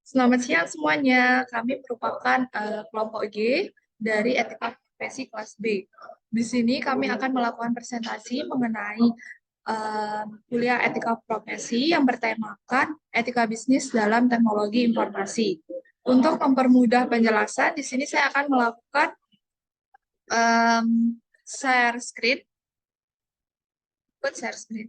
Selamat siang semuanya. Kami merupakan kelompok G dari Etika Profesi kelas B. Di sini kami akan melakukan presentasi mengenai kuliah Etika Profesi yang bertemakan Etika Bisnis dalam Teknologi Informasi. Untuk mempermudah penjelasan, di sini saya akan melakukan em, share screen. Share screen.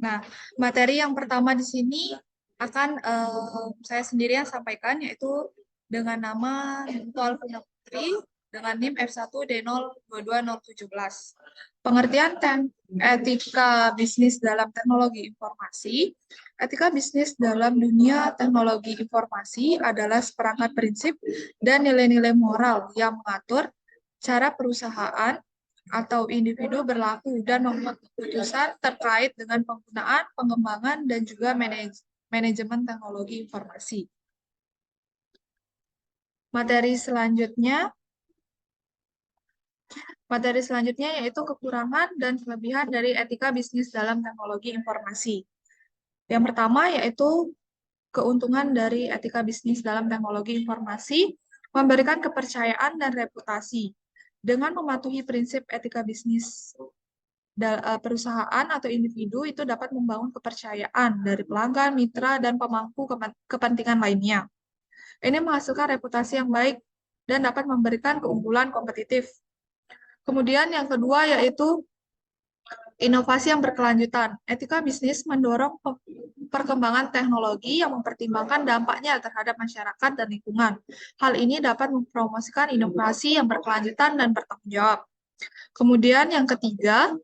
Nah, materi yang pertama di sini akan saya sendiri yang sampaikan, yaitu dengan nama Nurul Vina Putri dengan NIM F1D022017. Pengertian etika bisnis dalam teknologi informasi. Etika bisnis dalam dunia teknologi informasi adalah seperangkat prinsip dan nilai-nilai moral yang mengatur cara perusahaan atau individu berlaku dan membuat keputusan terkait dengan penggunaan, pengembangan, dan juga manajemen teknologi informasi. Materi selanjutnya yaitu kekurangan dan kelebihan dari etika bisnis dalam teknologi informasi. Yang pertama yaitu keuntungan dari etika bisnis dalam teknologi informasi, memberikan kepercayaan dan reputasi. Dengan mematuhi prinsip etika bisnis perusahaan atau individu itu dapat membangun kepercayaan dari pelanggan, mitra, dan pemangku kepentingan lainnya. Ini menghasilkan reputasi yang baik dan dapat memberikan keunggulan kompetitif. Kemudian yang kedua yaitu inovasi yang berkelanjutan. Etika bisnis mendorong perkembangan teknologi yang mempertimbangkan dampaknya terhadap masyarakat dan lingkungan. Hal ini dapat mempromosikan inovasi yang berkelanjutan dan bertanggung jawab. Kemudian yang ketiga,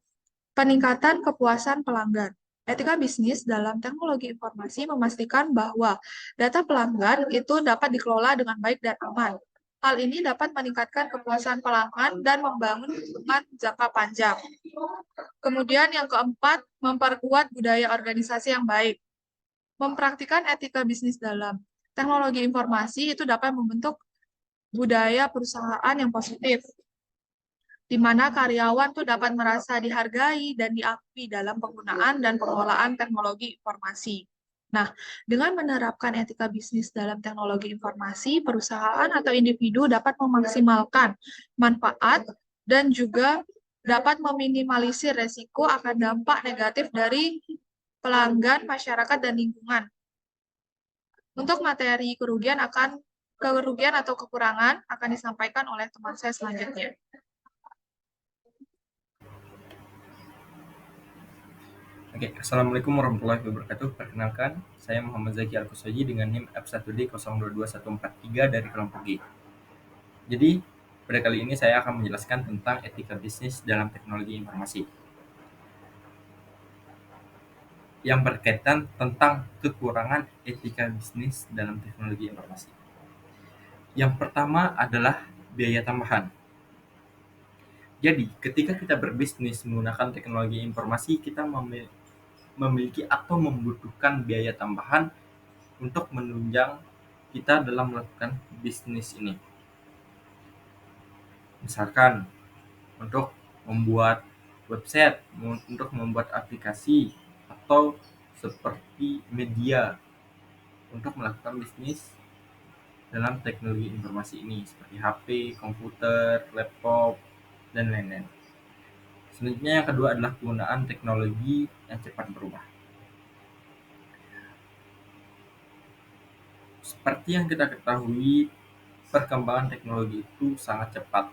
peningkatan kepuasan pelanggan. Etika bisnis dalam teknologi informasi memastikan bahwa data pelanggan itu dapat dikelola dengan baik dan aman. Hal ini dapat meningkatkan kepuasan pelanggan dan membangun hubungan jangka panjang. Kemudian yang keempat, memperkuat budaya organisasi yang baik. Mempraktikkan etika bisnis dalam teknologi informasi itu dapat membentuk budaya perusahaan yang positif, di mana karyawan tuh dapat merasa dihargai dan diakui dalam penggunaan dan pengelolaan teknologi informasi. Nah, dengan menerapkan etika bisnis dalam teknologi informasi, perusahaan atau individu dapat memaksimalkan manfaat dan juga dapat meminimalisir resiko akan dampak negatif dari pelanggan, masyarakat, dan lingkungan. Untuk materi kerugian atau kekurangan akan disampaikan oleh teman saya selanjutnya. Oke, Assalamualaikum warahmatullahi wabarakatuh. Perkenalkan, saya Muhammad Zaki Al-Kusoji dengan NIM F1D022143 dari kelompok G. Jadi, pada kali ini saya akan menjelaskan tentang etika bisnis dalam teknologi informasi yang berkaitan tentang kekurangan etika bisnis dalam teknologi informasi. Yang pertama adalah biaya tambahan. Jadi, ketika kita berbisnis menggunakan teknologi informasi, kita memiliki atau membutuhkan biaya tambahan untuk menunjang kita dalam melakukan bisnis ini. Misalkan untuk membuat website, untuk membuat aplikasi, atau seperti media untuk melakukan bisnis dalam teknologi informasi ini seperti HP, komputer, laptop, dan lain-lain. Selanjutnya yang kedua adalah penggunaan teknologi yang cepat berubah. Seperti yang kita ketahui, perkembangan teknologi itu sangat cepat.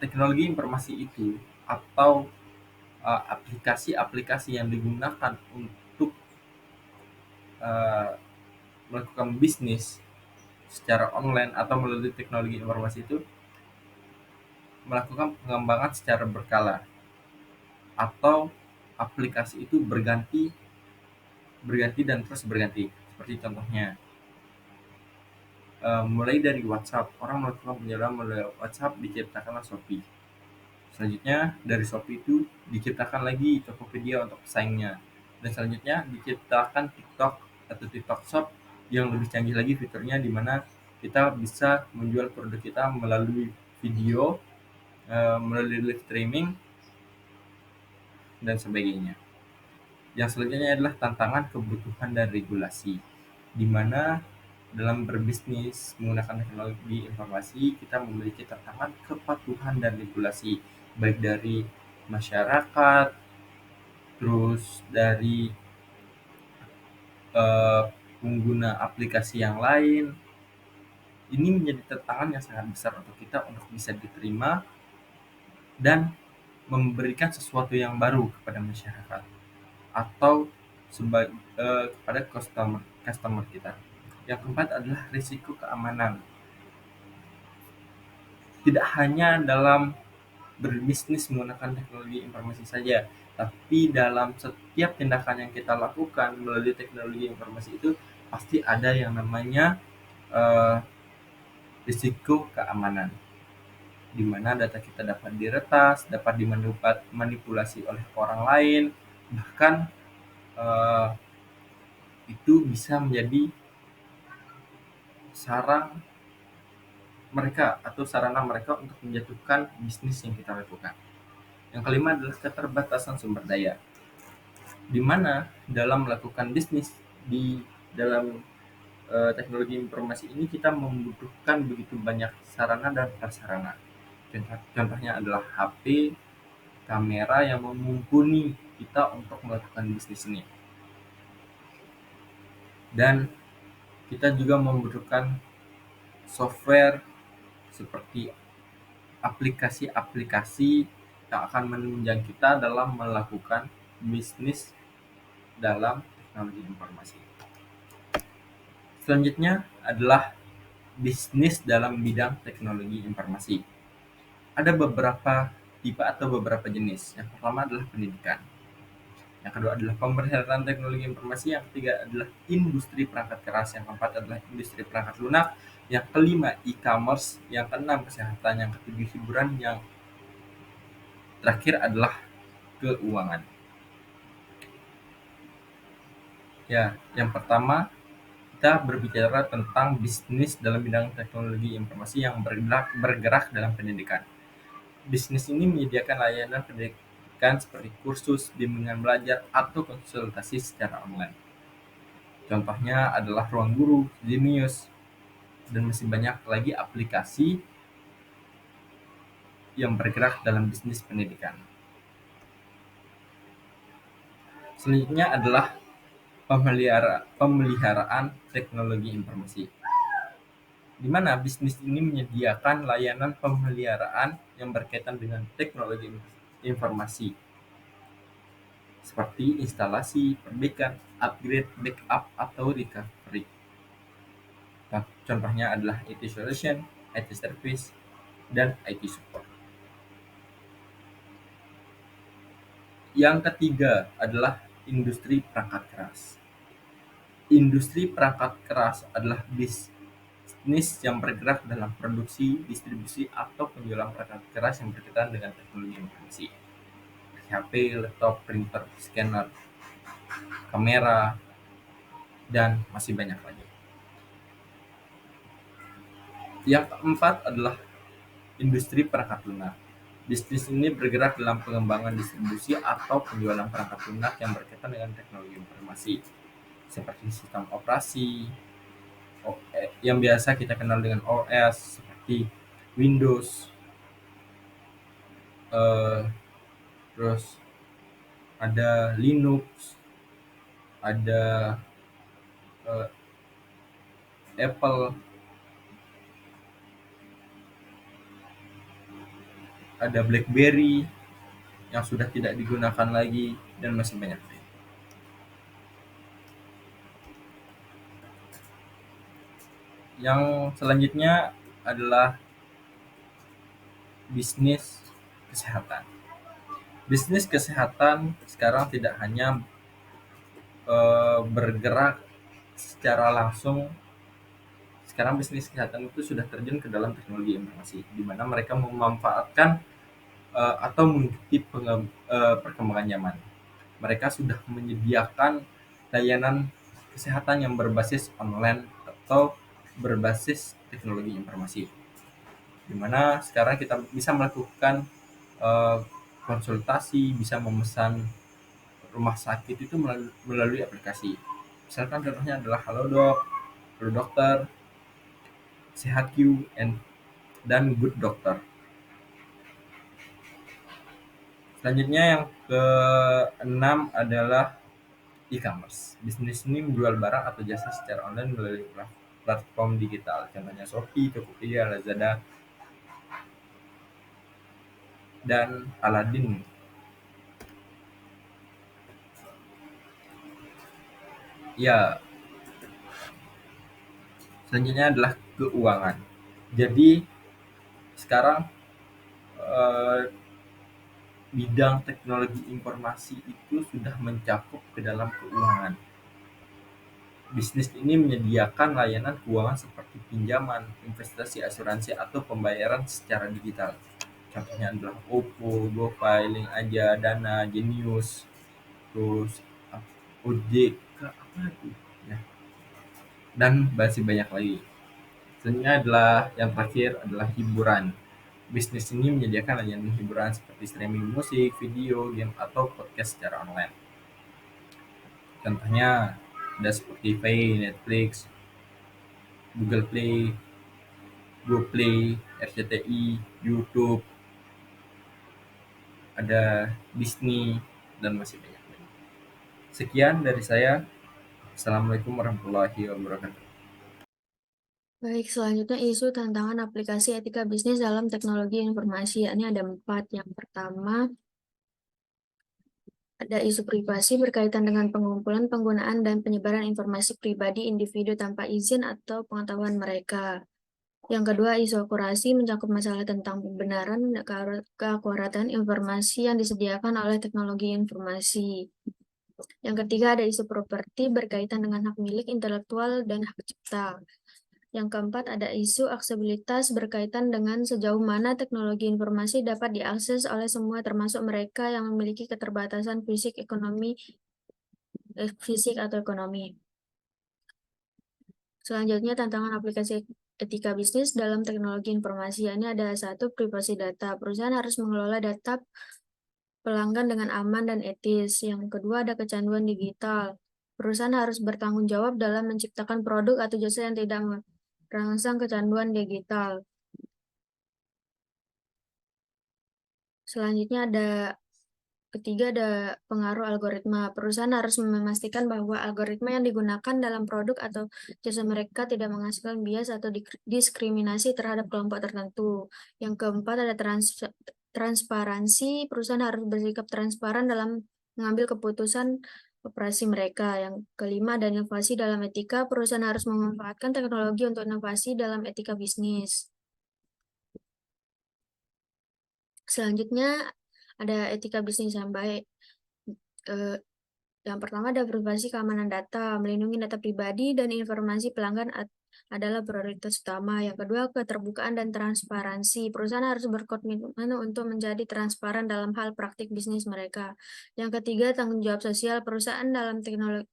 Teknologi informasi itu atau aplikasi-aplikasi yang digunakan untuk uh, melakukan bisnis secara online atau melalui teknologi informasi itu melakukan pengembangan secara berkala, atau aplikasi itu berganti berganti dan terus berganti. Seperti contohnya, mulai dari WhatsApp, orang melakukan penjualan melalui WhatsApp diciptakanlah Shopee. Selanjutnya dari Shopee itu diciptakan lagi Tokopedia untuk pesaingnya. Dan selanjutnya diciptakan TikTok atau TikTok Shop yang lebih canggih lagi fiturnya, di mana kita bisa menjual produk kita melalui video, melalui live streaming, dan sebagainya. Yang selanjutnya adalah tantangan, kebutuhan, dan regulasi, di mana dalam berbisnis menggunakan teknologi informasi kita memiliki tantangan kepatuhan dan regulasi, baik dari masyarakat, terus dari eh, pengguna aplikasi yang lain. Ini menjadi tantangan yang sangat besar untuk kita untuk bisa diterima dan memberikan sesuatu yang baru kepada masyarakat atau kepada customer customer kita. Yang keempat adalah risiko keamanan. Tidak hanya dalam berbisnis menggunakan teknologi informasi saja, tapi dalam setiap tindakan yang kita lakukan melalui teknologi informasi itu pasti ada yang namanya eh, risiko keamanan, di mana data kita dapat diretas, dapat dimanipulasi oleh orang lain, bahkan eh, itu bisa menjadi sarang mereka atau sarana mereka untuk menjatuhkan bisnis yang kita lakukan. Yang kelima adalah keterbatasan sumber daya, di mana dalam melakukan bisnis di dalam teknologi informasi ini kita membutuhkan begitu banyak sarana dan prasarana. Contohnya adalah HP, kamera yang mumpuni kita untuk melakukan bisnis ini. Dan kita juga membutuhkan software seperti aplikasi-aplikasi yang akan menunjang kita dalam melakukan bisnis dalam teknologi informasi. Selanjutnya adalah bisnis dalam bidang teknologi informasi. Ada beberapa tipe atau beberapa jenis. Yang pertama adalah pendidikan. Yang kedua adalah pemeriksaan teknologi informasi. Yang ketiga adalah industri perangkat keras. Yang keempat adalah industri perangkat lunak. Yang kelima e-commerce. Yang keenam kesehatan. Yang ketujuh hiburan. Yang terakhir adalah keuangan. Ya, yang pertama kita berbicara tentang bisnis dalam bidang teknologi informasi yang bergerak dalam pendidikan. Bisnis ini menyediakan layanan pendidikan seperti kursus, bimbingan belajar, atau konsultasi secara online. Contohnya adalah Ruang Guru, Genius, dan masih banyak lagi aplikasi yang bergerak dalam bisnis pendidikan. Selanjutnya adalah pemeliharaan teknologi informasi, di mana bisnis ini menyediakan layanan pemeliharaan yang berkaitan dengan teknologi informasi, seperti instalasi, perbaikan, upgrade, backup, atau recovery. Contohnya adalah IT solution, IT service, dan IT support. Yang ketiga adalah industri perangkat keras. Industri perangkat keras adalah bisnis yang bergerak dalam produksi, distribusi, atau penjualan perangkat keras yang berkaitan dengan teknologi informasi. HP, laptop, printer, scanner, kamera, dan masih banyak lagi. Yang keempat adalah industri perangkat lunak. Bisnis ini bergerak dalam pengembangan distribusi atau penjualan perangkat lunak yang berkaitan dengan teknologi informasi, seperti sistem operasi yang biasa kita kenal dengan OS, seperti Windows, eh, terus ada Linux, ada eh, Apple, ada BlackBerry yang sudah tidak digunakan lagi, dan masih banyak. Yang selanjutnya adalah bisnis kesehatan. Bisnis kesehatan sekarang tidak hanya bergerak secara langsung. Sekarang bisnis kesehatan itu sudah terjun ke dalam teknologi informasi, di mana mereka memanfaatkan atau mengikuti perkembangan zaman. Mereka sudah menyediakan layanan kesehatan yang berbasis online atau berbasis teknologi informasi, di mana sekarang kita bisa melakukan eh, konsultasi, bisa memesan rumah sakit itu melalui aplikasi. Misalkan contohnya adalah Halodoc, Halo Dokter, Sehat Q, dan Good Dokter. Selanjutnya yang keenam adalah e-commerce. Bisnis ini menjual barang atau jasa secara online melalui platform digital. Contohnya Shopee, Tokopedia, Lazada, dan Aladdin. Ya, selanjutnya adalah keuangan. Jadi sekarang eh, bidang teknologi informasi itu sudah mencakup ke dalam keuangan. Bisnis ini menyediakan layanan keuangan seperti pinjaman, investasi, asuransi, atau pembayaran secara digital. Contohnya adalah OVO, GoPay, Link Aja, Dana, Genius, terus OJK, apa itu? Ya, dan masih banyak lagi. Selanjutnya adalah yang terakhir adalah hiburan. Bisnis ini menyediakan layanan hiburan seperti streaming musik, video, game, atau podcast secara online. Contohnya ada Spotify, Netflix, Google Play, GoPlay, RCTI, YouTube, ada Disney, dan masih banyak lagi. Sekian dari saya. Assalamualaikum warahmatullahi wabarakatuh. Baik, selanjutnya isu tantangan aplikasi etika bisnis dalam teknologi informasi. Ini ada 4. Yang pertama, ada isu privasi berkaitan dengan pengumpulan, penggunaan, dan penyebaran informasi pribadi individu tanpa izin atau pengetahuan mereka. Yang kedua, isu akurasi mencakup masalah tentang kebenaran, keakuratan informasi yang disediakan oleh teknologi informasi. Yang ketiga, ada isu properti berkaitan dengan hak milik intelektual dan hak cipta. Yang keempat, ada isu aksesibilitas berkaitan dengan sejauh mana teknologi informasi dapat diakses oleh semua termasuk mereka yang memiliki keterbatasan fisik atau ekonomi. Selanjutnya, tantangan aplikasi etika bisnis dalam teknologi informasi. Ini ada 1, privasi data. Perusahaan harus mengelola data pelanggan dengan aman dan etis. Yang kedua, ada kecanduan digital. Perusahaan harus bertanggung jawab dalam menciptakan produk atau jasa yang tidak merangsang kecanduan digital. Selanjutnya ketiga ada pengaruh algoritma. Perusahaan harus memastikan bahwa algoritma yang digunakan dalam produk atau jasa mereka tidak menghasilkan bias atau diskriminasi terhadap kelompok tertentu. Yang keempat ada transparansi. Perusahaan harus bersikap transparan dalam mengambil keputusan operasi mereka. Yang kelima ada inovasi dalam etika. Perusahaan harus memanfaatkan teknologi untuk inovasi dalam etika bisnis. Selanjutnya ada etika bisnis yang baik. Yang pertama ada privasi keamanan data, melindungi data pribadi dan informasi pelanggan adalah prioritas utama. Yang kedua, keterbukaan dan transparansi. Perusahaan harus berkomitmen untuk menjadi transparan dalam hal praktik bisnis mereka. Yang ketiga, tanggung jawab sosial. Perusahaan dalam teknologi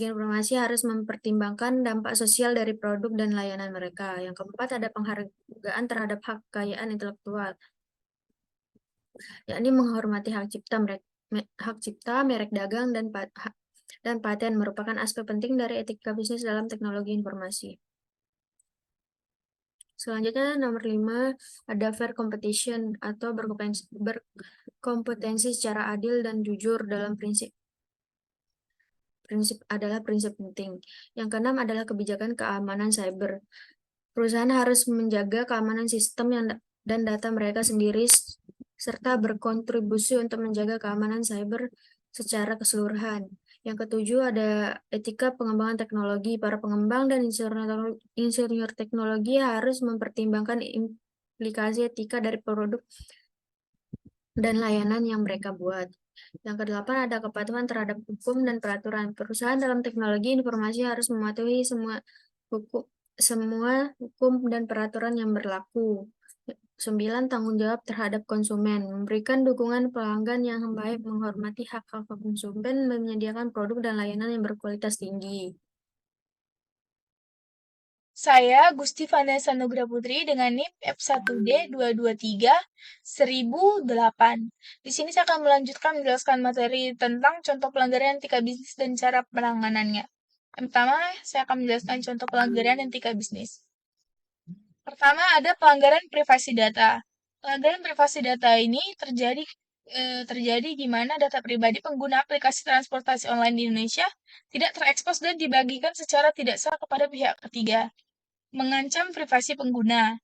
informasi harus mempertimbangkan dampak sosial dari produk dan layanan mereka. Yang keempat, ada penghargaan terhadap hak kekayaan intelektual, yakni menghormati hak cipta, merek dagang, dan paten merupakan aspek penting dari etika bisnis dalam teknologi informasi. Selanjutnya nomor 5 ada fair competition atau berkompetensi secara adil dan jujur dalam prinsip penting. Yang keenam adalah kebijakan keamanan cyber. Perusahaan harus menjaga keamanan sistem dan data mereka sendiri serta berkontribusi untuk menjaga keamanan cyber secara keseluruhan. Yang ketujuh ada etika pengembangan teknologi. Para pengembang dan insinyur teknologi harus mempertimbangkan implikasi etika dari produk dan layanan yang mereka buat. Yang kedelapan ada kepatuhan terhadap hukum dan peraturan. Perusahaan dalam teknologi informasi harus mematuhi semua hukum dan peraturan yang berlaku. 9, tanggung jawab terhadap konsumen. Memberikan dukungan pelanggan yang baik, menghormati hak-hak konsumen, menyediakan produk dan layanan yang berkualitas tinggi. Saya Gusti Vanessa Nugra Putri dengan NIM F1D 223-1008. Di sini saya akan melanjutkan menjelaskan materi tentang contoh pelanggaran etika bisnis dan cara penanganannya. Yang pertama, saya akan menjelaskan contoh pelanggaran etika bisnis. Pertama, ada pelanggaran privasi data. Pelanggaran privasi data ini terjadi di mana data pribadi pengguna aplikasi transportasi online di Indonesia tidak terekspos dan dibagikan secara tidak sah kepada pihak ketiga, mengancam privasi pengguna.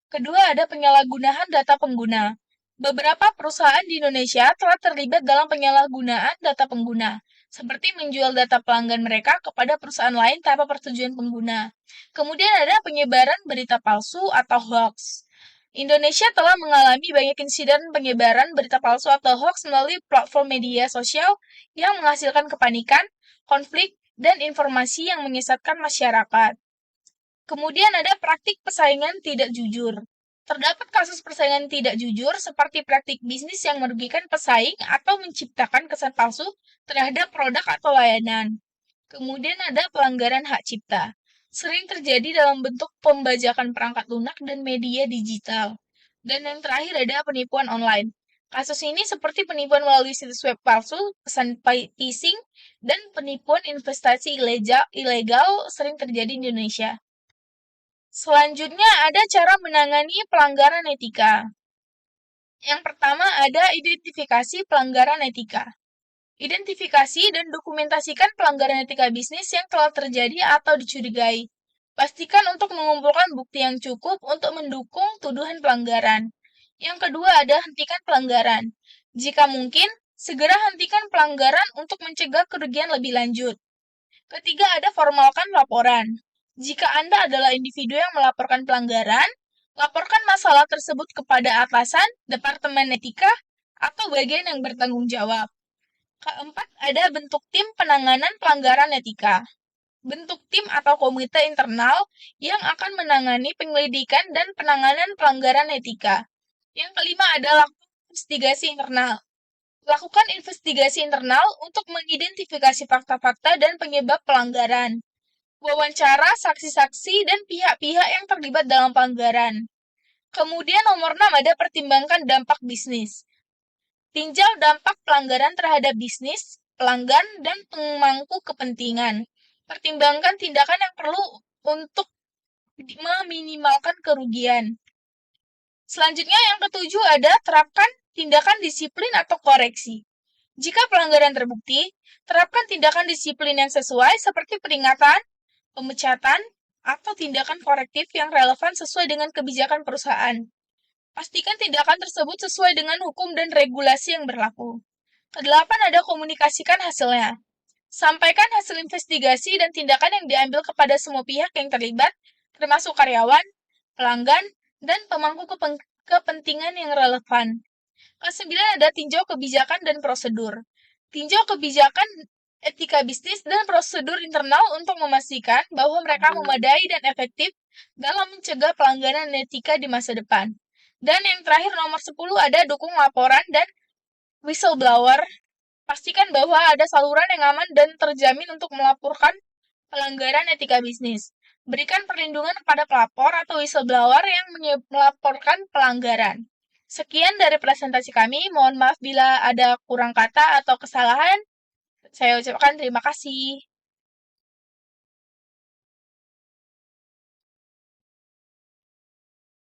Kedua, ada penyalahgunaan data pengguna. Beberapa perusahaan di Indonesia telah terlibat dalam penyalahgunaan data pengguna, seperti menjual data pelanggan mereka kepada perusahaan lain tanpa persetujuan pengguna. Kemudian ada penyebaran berita palsu atau hoax. Indonesia telah mengalami banyak insiden penyebaran berita palsu atau hoax melalui platform media sosial yang menghasilkan kepanikan, konflik, dan informasi yang menyesatkan masyarakat. Kemudian ada praktik persaingan tidak jujur. Terdapat kasus persaingan tidak jujur seperti praktik bisnis yang merugikan pesaing atau menciptakan kesan palsu terhadap produk atau layanan. Kemudian ada pelanggaran hak cipta. Sering terjadi dalam bentuk pembajakan perangkat lunak dan media digital. Dan yang terakhir ada penipuan online. Kasus ini seperti penipuan melalui situs web palsu, pesan phishing, dan penipuan investasi ilegal sering terjadi di Indonesia. Selanjutnya ada cara menangani pelanggaran etika. Yang pertama ada identifikasi pelanggaran etika. Identifikasi dan dokumentasikan pelanggaran etika bisnis yang telah terjadi atau dicurigai. Pastikan untuk mengumpulkan bukti yang cukup untuk mendukung tuduhan pelanggaran. Yang kedua ada hentikan pelanggaran. Jika mungkin, segera hentikan pelanggaran untuk mencegah kerugian lebih lanjut. Ketiga ada formalkan laporan. Jika Anda adalah individu yang melaporkan pelanggaran, laporkan masalah tersebut kepada atasan, departemen etika, atau bagian yang bertanggung jawab. Keempat, ada bentuk tim penanganan pelanggaran etika. Bentuk tim atau komite internal yang akan menangani penyelidikan dan penanganan pelanggaran etika. Yang kelima adalah investigasi internal. Lakukan investigasi internal untuk mengidentifikasi fakta-fakta dan penyebab pelanggaran. Wawancara saksi-saksi dan pihak-pihak yang terlibat dalam pelanggaran. Kemudian nomor 6 ada pertimbangkan dampak bisnis. Tinjau dampak pelanggaran terhadap bisnis, pelanggan, dan pemangku kepentingan. Pertimbangkan tindakan yang perlu untuk meminimalkan kerugian. Selanjutnya yang ketujuh ada terapkan tindakan disiplin atau koreksi. Jika pelanggaran terbukti, terapkan tindakan disiplin yang sesuai seperti peringatan, pemecatan, atau tindakan korektif yang relevan sesuai dengan kebijakan perusahaan. Pastikan tindakan tersebut sesuai dengan hukum dan regulasi yang berlaku. Kedelapan ada komunikasikan hasilnya. Sampaikan hasil investigasi dan tindakan yang diambil kepada semua pihak yang terlibat, termasuk karyawan, pelanggan, dan pemangku kepentingan yang relevan. Kesembilan ada tinjau kebijakan dan prosedur. Tinjau kebijakan etika bisnis dan prosedur internal untuk memastikan bahwa mereka memadai dan efektif dalam mencegah pelanggaran etika di masa depan. Dan yang terakhir nomor 10 ada dukung laporan dan whistleblower. Pastikan bahwa ada saluran yang aman dan terjamin untuk melaporkan pelanggaran etika bisnis. Berikan perlindungan kepada pelapor atau whistleblower yang melaporkan pelanggaran. Sekian dari presentasi kami. Mohon maaf bila ada kurang kata atau kesalahan. Saya ucapkan terima kasih.